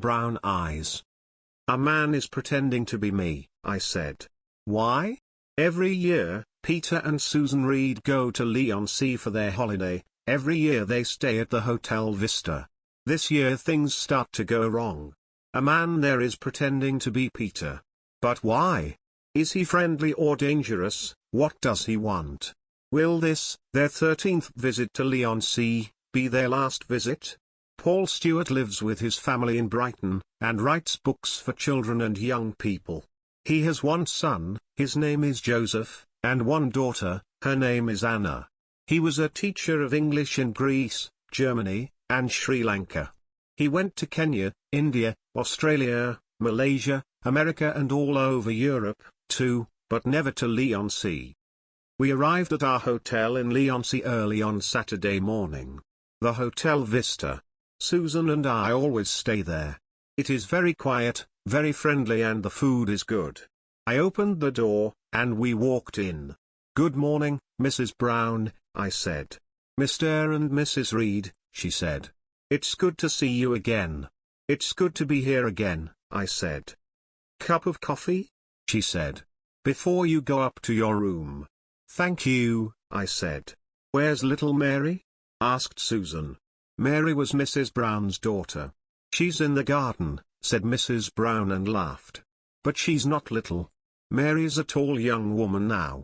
brown eyes. "A man is pretending to be me," I said. "Why?" "Every year, Peter and Susan Reed go to Leigh-on-Sea for their holiday. Every year they stay at the Hotel Vista. This year things start to go wrong. A man there is pretending to be Peter. But why? Is he friendly or dangerous? What does he want? Will this, their 13th visit to Leigh-on-Sea, be their last visit?" Paul Stewart lives with his family in Brighton, and writes books for children and young people. He has one son, his name is Joseph, and one daughter, her name is Anna. He was a teacher of English in Greece, Germany, and Sri Lanka. He went to Kenya, India, Australia, Malaysia, America and all over Europe, too, but never to Leigh-on-Sea. We arrived at our hotel in Leigh-on-Sea early on Saturday morning. The Hotel Vista. Susan and I always stay there. It is very quiet, very friendly and the food is good. I opened the door, and we walked in. "Good morning, Mrs. Brown," I said. "Mr. and Mrs. Reed," she said. "It's good to see you again." "It's good to be here again," I said. "Cup of coffee?" she said. "Before you go up to your room." "Thank you," I said. "Where's little Mary?" asked Susan. Mary was Mrs. Brown's daughter. "She's in the garden," said Mrs. Brown and laughed. "But she's not little. Mary's a tall young woman now."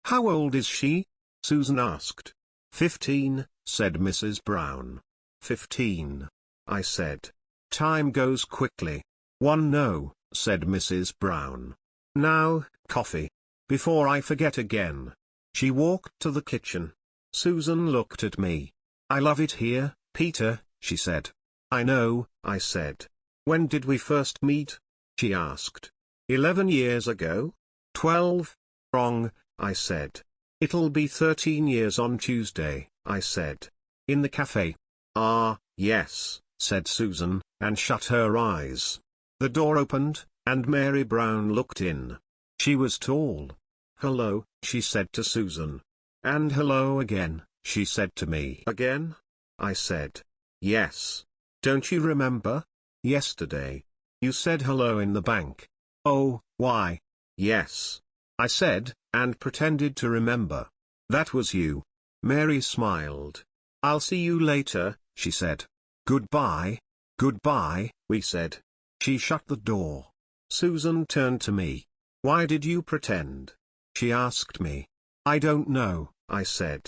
"How old is she?" Susan asked. 15, said Mrs. Brown. 15, I said. "Time goes quickly." "No," said Mrs. Brown. "Now, coffee. Before I forget again." She walked to the kitchen. Susan looked at me. "I love it here, Peter," she said. "I know," I said. "When did we first meet?" she asked. 11 years ago? 12? Wrong, I said. "It'll be 13 years on Tuesday," I said. "In the cafe?" "Ah, yes," said Susan, and shut her eyes. The door opened, and Mary Brown looked in. She was tall. "Hello," she said to Susan. "And hello again," she said to me. "Again?" I said. "Yes. Don't you remember? Yesterday. You said hello in the bank." "Oh, why?" "Yes," I said, and pretended to remember. "That was you." Mary smiled. "I'll see you later," she said. "Goodbye." "Goodbye," we said. She shut the door. Susan turned to me. "Why did you pretend?" she asked me. "I don't know," I said.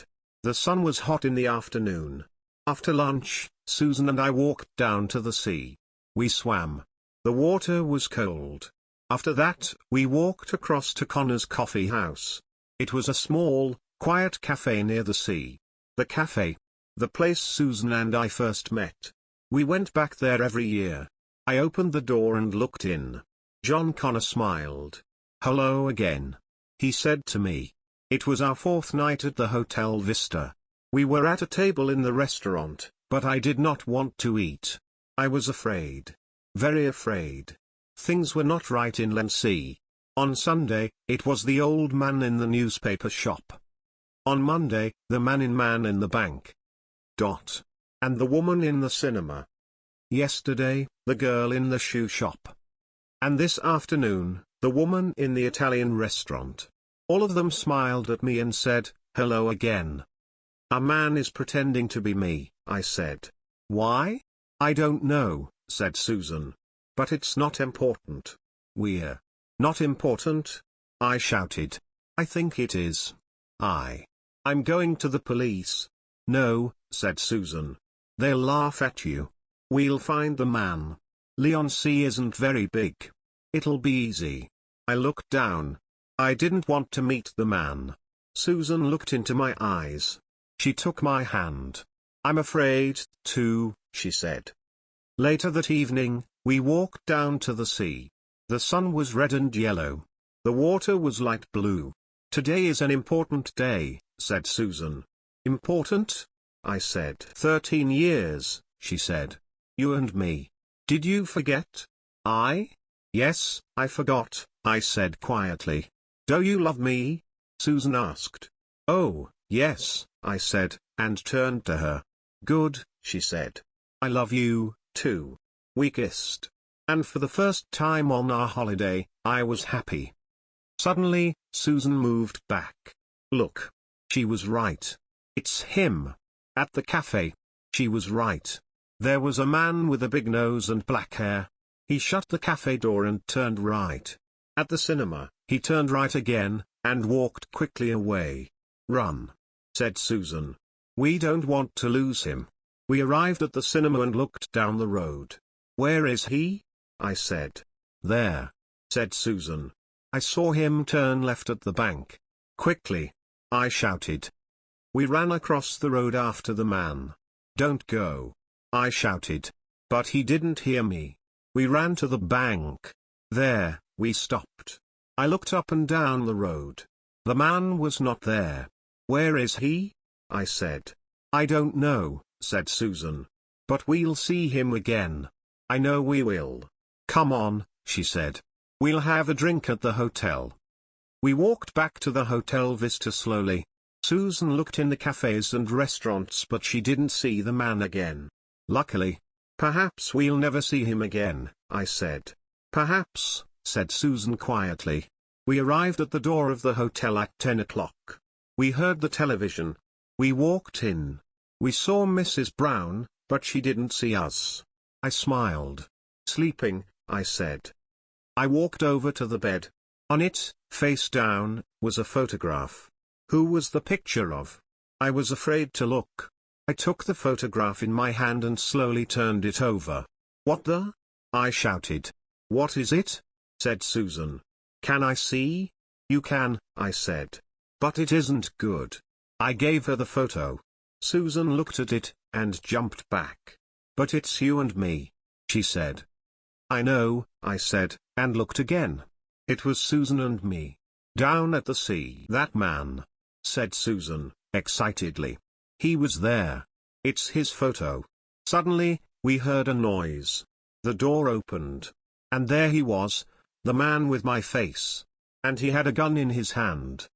The sun was hot in the afternoon. After lunch, Susan and I walked down to the sea. We swam. The water was cold. After that, we walked across to Connor's Coffee House. It was a small, quiet cafe near the sea. The cafe. The place Susan and I first met. We went back there every year. I opened the door and looked in. John Connor smiled. "Hello again," he said to me. It was our 4th night at the Hotel Vista. We were at a table in the restaurant, but I did not want to eat. I was afraid. Very afraid. Things were not right in Leigh-on-Sea. On Sunday, it was the old man in the newspaper shop. On Monday, the man in the bank. And the woman in the cinema. Yesterday, the girl in the shoe shop. And this afternoon, the woman in the Italian restaurant. All of them smiled at me and said, "Hello again." "A man is pretending to be me," I said. "Why?" "I don't know," said Susan. "But it's not important." "We're not important?" I shouted. "I think it is." I'm going to the police." "No," said Susan. "They'll laugh at you. We'll find the man. Leigh-on-Sea isn't very big. It'll be easy." I looked down. I didn't want to meet the man. Susan looked into my eyes. She took my hand. "I'm afraid, too," she said. Later that evening, we walked down to the sea. The sun was red and yellow. The water was light blue. "Today is an important day," said Susan. "Important?" I said. 13 years, she said. "You and me. Did you forget?" Yes, I forgot," I said quietly. "Do you love me?" Susan asked. "Oh, yes," I said, and turned to her. "Good," she said. "I love you, too." We kissed. And for the first time on our holiday, I was happy. Suddenly, Susan moved back. Look. She was right. It's him. At the cafe. She was right. There was a man with a big nose and black hair. He shut the cafe door and turned right. At the cinema, he turned right again, and walked quickly away. Run, said Susan. We don't want to lose him. We arrived at the cinema and looked down the road. Where is he? I said. There, said Susan. I saw him turn left at the bank. Quickly, I shouted. We ran across the road after the man. Don't go, I shouted. But he didn't hear me. We ran to the bank. There, we stopped. I looked up and down the road. The man was not there. Where is he? I said. I don't know, said Susan. But we'll see him again. I know we will. Come on, she said. We'll have a drink at the hotel. We walked back to the Hotel Vista slowly. Susan looked in the cafes and restaurants but she didn't see the man again. Luckily. Perhaps we'll never see him again, I said. Perhaps, said Susan quietly. We arrived at the door of the hotel at 10 o'clock. We heard the television. We walked in. We saw Mrs. Brown, but she didn't see us. I smiled. Sleeping, I said. I walked over to the bed. On it, face down, was a photograph. Who was the picture of? I was afraid to look. I took the photograph in my hand and slowly turned it over. What the? I shouted. What is it? Said Susan. Can I see? You can, I said. But it isn't good. I gave her the photo. Susan looked at it, and jumped back. But it's you and me, she said. I know, I said, and looked again. It was Susan and me. Down at the sea. That man, said Susan, excitedly. He was there. It's his photo. Suddenly, we heard a noise. The door opened. And there he was, the man with my face. And he had a gun in his hand.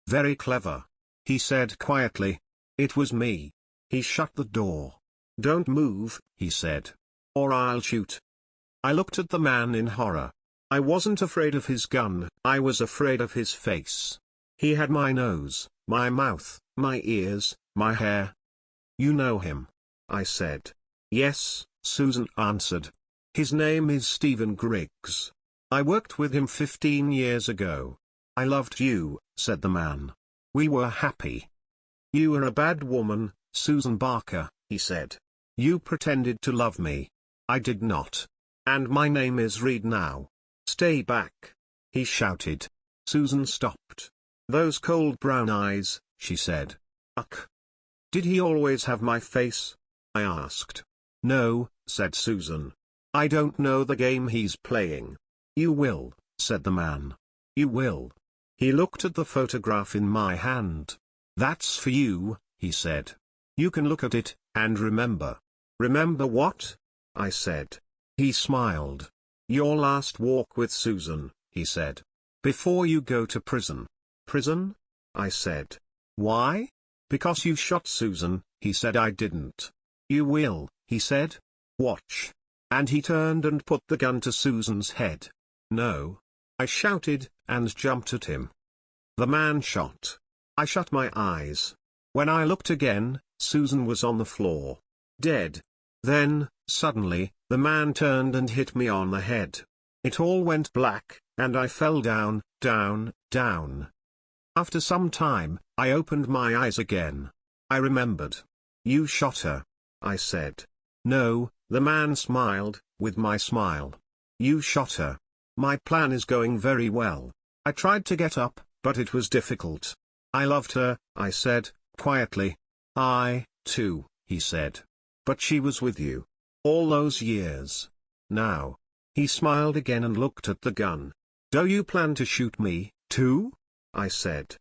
Very clever, he said quietly. It was me. He shut the door. Don't move, he said. Or I'll shoot. I looked at the man in horror. I wasn't afraid of his gun, I was afraid of his face. He had my nose, my mouth, my ears, my hair. You know him, I said. Yes, Susan answered. His name is Stephen Griggs. I worked with him 15 years ago. I loved you, said the man. We were happy. You were a bad woman, Susan Barker, he said. You pretended to love me. I did not. And my name is Reed now. Stay back, he shouted. Susan stopped. Those cold brown eyes, she said. Ugh. Did he always have my face? I asked. No, said Susan. I don't know the game he's playing. You will, said the man. You will. He looked at the photograph in my hand. That's for you, he said. You can look at it, and remember. Remember what? I said. He smiled. Your last walk with Susan, he said. Before you go to prison. Prison? I said. Why? Because you shot Susan, he said. I didn't. You will, he said. Watch. And he turned and put the gun to Susan's head. No. I shouted, and jumped at him. The man shot. I shut my eyes. When I looked again, Susan was on the floor. Dead. Then, suddenly, the man turned and hit me on the head. It all went black, and I fell down, down, down. After some time, I opened my eyes again. I remembered. You shot her. I said. No, the man smiled, with my smile. You shot her. My plan is going very well. I tried to get up, but it was difficult. I loved her, I said, quietly. I, too, he said. But she was with you. All those years. Now. He smiled again and looked at the gun. Do you plan to shoot me, too? I said.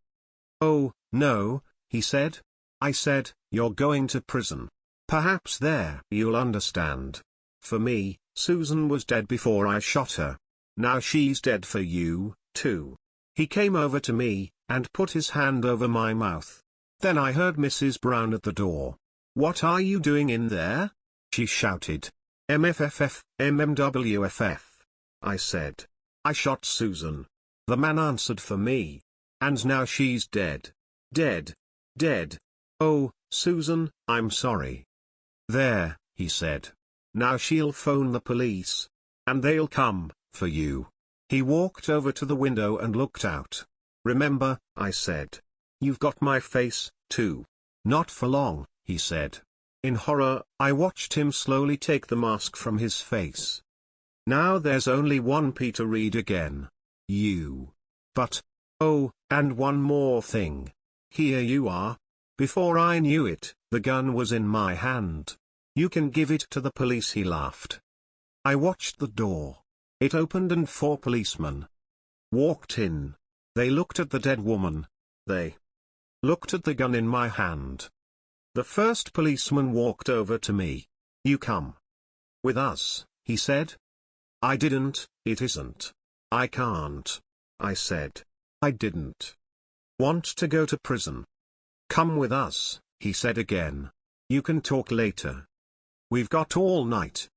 Oh, no, he said. I said, you're going to prison. Perhaps there you'll understand. For me, Susan was dead before I shot her. Now she's dead for you, too. He came over to me, and put his hand over my mouth. Then I heard Mrs. Brown at the door. What are you doing in there? She shouted. MFFF, MMWFF. I said. I shot Susan. The man answered for me. And now she's dead. Dead. Dead. Oh, Susan, I'm sorry. There, he said. Now she'll phone the police. And they'll come, for you. He walked over to the window and looked out. Remember, I said. You've got my face, too. Not for long, he said. In horror, I watched him slowly take the mask from his face. Now there's only one Peter Reed again. You. But, oh, and one more thing. Here you are. Before I knew it, the gun was in my hand. You can give it to the police, he laughed. I watched the door. It opened and 4 policemen walked in. They looked at the dead woman. They looked at the gun in my hand. The first policeman walked over to me. You come with us, he said. I didn't, it isn't. I can't. I said. I didn't want to go to prison. Come with us, he said again. You can talk later. We've got all night.